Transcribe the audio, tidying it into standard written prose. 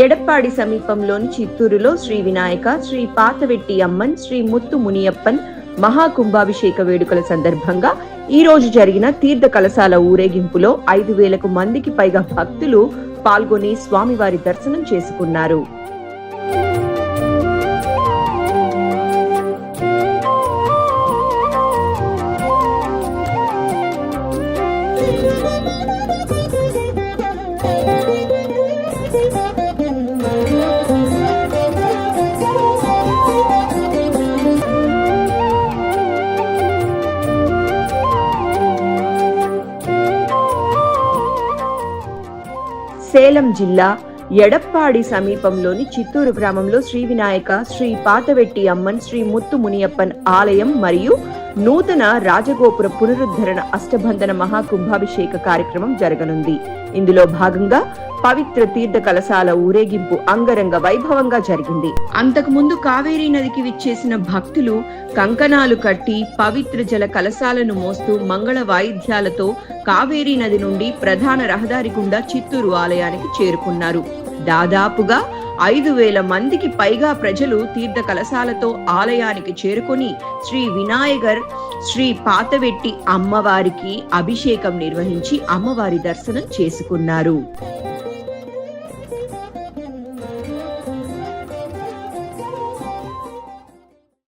ఎడప్పాడి సమీపంలోని చిత్తూరులో శ్రీ వినాయక, శ్రీ పాతవెట్టి అమ్మన్, శ్రీ ముత్తు మునియప్పన్ మహాకుంభాభిషేక వేడుకల సందర్భంగా ఈ రోజు జరిగిన తీర్థ కలశాల ఊరేగింపులో 5,000 మందికి పైగా భక్తులు పాల్గొని స్వామివారి దర్శనం చేసుకున్నారు. సేలం జిల్లా ఎడప్పాడి సమీపంలోని చిత్తూరు గ్రామంలో శ్రీ వినాయక, శ్రీ పాతవెట్టి అమ్మన్, శ్రీ ముత్తు మునియప్పన్ ఆలయం మరియు నూతన రాజగోపుర పునరుద్ధరణ అష్టబంధన మహాకుంభాభిషేక కార్యక్రమం జరగనుంది. ఇందులో భాగంగా పవిత్ర తీర్థ కలశాల ఊరేగింపు అంగరంగ వైభవంగా జరిగింది. అంతకుముందు కావేరీ నదికి విచ్చేసిన భక్తులు కంకణాలు కట్టి పవిత్ర జల కలశాలను మోస్తూ మంగళ వాయిద్యాలతో కావేరీ నది నుండి ప్రధాన రహదారి గుండా చిత్తూరు ఆలయానికి చేరుకున్నారు. దాదాపుగా 5,000 మందికి పైగా ప్రజలు తీర్థ కలశాలతో ఆలయానికి చేరుకొని శ్రీ వినాయకర్, శ్రీ పాతవెట్టి అమ్మవారికి అభిషేకం నిర్వహించి అమ్మవారి దర్శనం చేసుకున్నారు.